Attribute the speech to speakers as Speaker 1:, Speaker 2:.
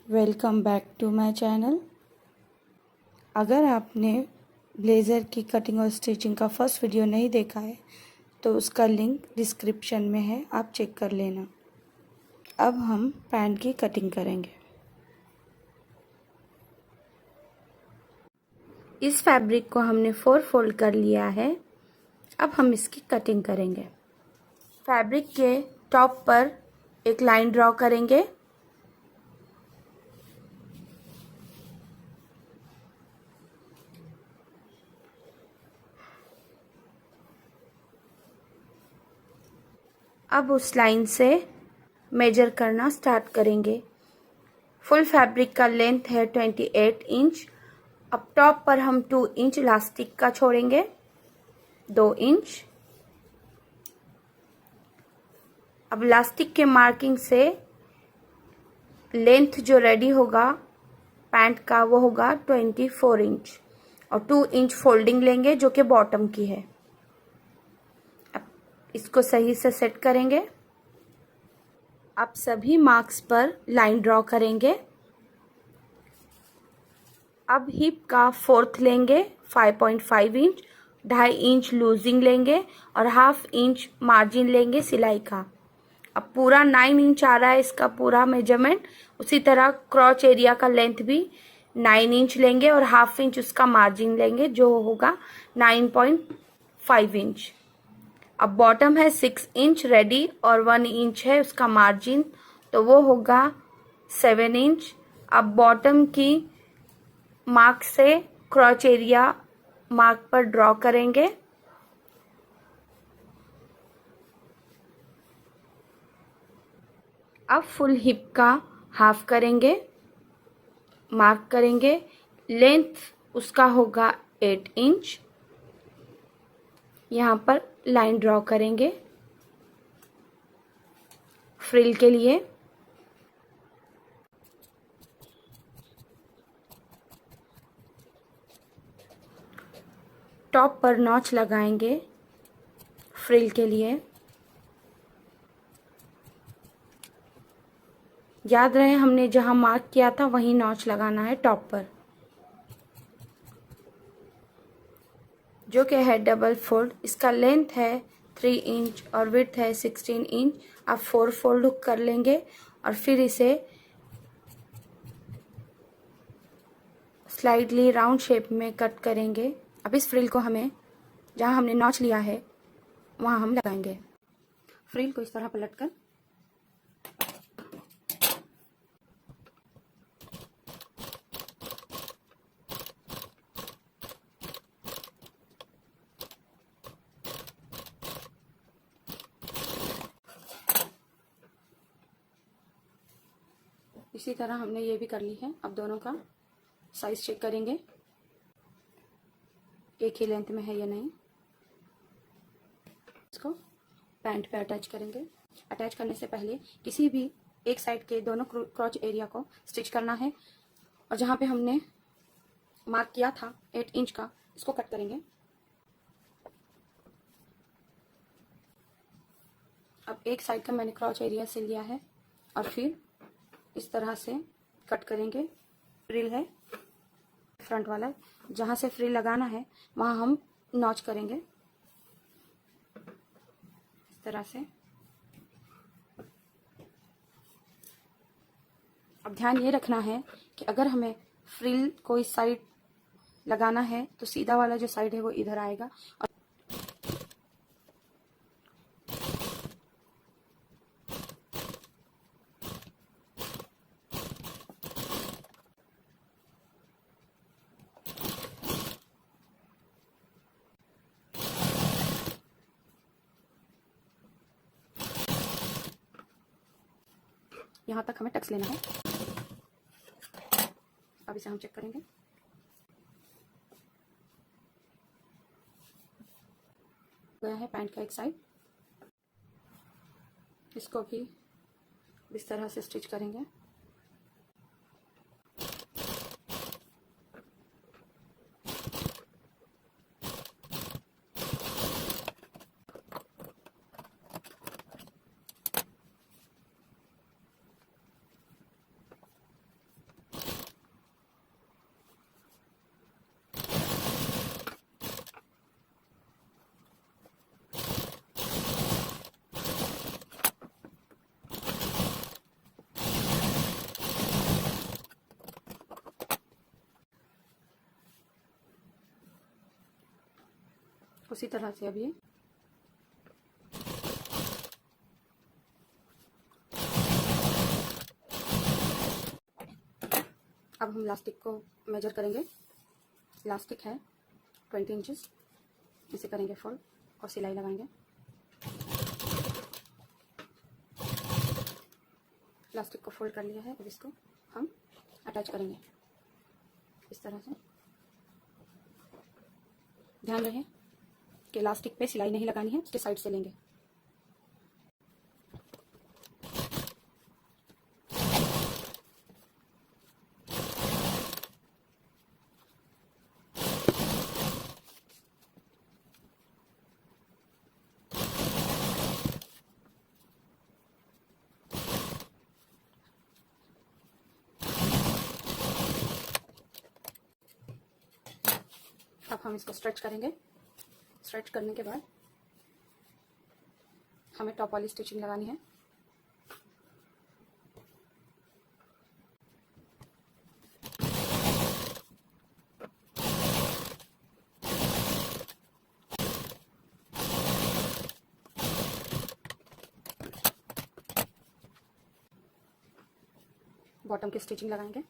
Speaker 1: Welcome back to my channel. अगर आपने blazer की कटिंग और स्टिचिंग का फर्स्ट वीडियो नहीं देखा है तो उसका लिंक डिस्क्रिप्शन में है, आप चेक कर लेना। अब हम पैंट की कटिंग करेंगे। इस फैब्रिक को हमने 4 फोल्ड कर लिया है। अब हम इसकी कटिंग करेंगे। फैब्रिक के टॉप पर एक लाइन ड्रॉ करेंगे। अब उस लाइन से मेजर करना स्टार्ट करेंगे। फुल फैब्रिक का लेंथ है 28 इंच। अब टॉप पर हम 2 इंच इलास्टिक का छोड़ेंगे, 2 इंच। अब इलास्टिक के मार्किंग से लेंथ जो रेडी होगा पैंट का वो होगा 24 इंच और 2 इंच फोल्डिंग लेंगे जो कि बॉटम की है। अब इसको सही से सेट करेंगे। अब सभी मार्क्स पर लाइन ड्रॉ करेंगे। अब हिप का 4th लेंगे 5.5 इंच, 2.5 इंच लूजिंग लेंगे और 1/2 इंच मार्जिन लेंगे सिलाई का। अब पूरा 9 इंच आ रहा है इसका पूरा मेजरमेंट। उसी तरह क्रॉच एरिया का लेंथ भी 9 इंच लेंगे और 1/2 इंच उसका मार्जिन लेंगे जो होगा 9.5 इंच। अब बॉटम है 6 इंच रेडी और 1 इंच है उसका मार्जिन, तो वो होगा 7 इंच। अब बॉटम की मार्क से क्रॉच एरिया मार्क पर ड्रॉ करेंगे। अब फुल हिप का हाफ करेंगे, मार्क करेंगे। लेंथ उसका होगा 8 इंच। यहाँ पर लाइन ड्रॉ करेंगे फ्रिल के लिए। टॉप पर नॉच लगाएंगे फ्रिल के लिए। याद रहे हमने जहां मार्क किया था वहीं नॉच लगाना है टॉप पर, जो कि है डबल फोल्ड। इसका लेंथ है 3 इंच और विड्थ है 16 इंच। आप 4 फोल्ड हुक कर लेंगे और फिर इसे स्लाइडली राउंड शेप में कट करेंगे। अब इस फ्रिल को हमें जहां हमने नॉच लिया है वहां हम लगाएंगे। फ्रिल को इस तरह पलटकर इसी तरह हमने ये भी कर ली है। अब दोनों का साइज चेक करेंगे, एक ही लेंथ में है या नहीं। इसको पैंट पे अटैच करेंगे। अटैच करने से पहले किसी भी एक साइड के दोनों क्रॉच एरिया को स्टिच करना है और जहां पे हमने मार्क किया था 8 इंच का, इसको कट करेंगे। अब एक साइड का मैंने क्रॉच एरिया से लिया है और फिर इस तरह से कट करेंगे। फ्रिल है फ्रंट वाला, जहां से फ्रिल लगाना है वहां हम नॉच करेंगे इस तरह से। अब ध्यान ये रखना है कि अगर हमें फ्रिल को इस साइड लगाना है तो सीधा वाला जो साइड है वो इधर आएगा और यहाँ तक हमें टक्स लेना है। अब इसे हम चेक करेंगे। गया है पैंट का एक साइड, इसको भी इस तरह से स्टिच करेंगे।
Speaker 2: उसी तरह से अब ये अब हम इलास्टिक को मेजर करेंगे। इलास्टिक है 20 इंचेस, इसे करेंगे फोल्ड और सिलाई लगाएंगे। इलास्टिक को फोल्ड कर लिया है, अब इसको हम अटैच करेंगे इस तरह से। ध्यान रहे कि इलास्टिक पे सिलाई नहीं लगानी है, उसके साइड से लेंगे। अब हम इसको स्ट्रेच करेंगे। स्ट्रेच करने के बाद हमें टॉप वाली स्टिचिंग लगानी है। बॉटम की स्टिचिंग लगाएंगे।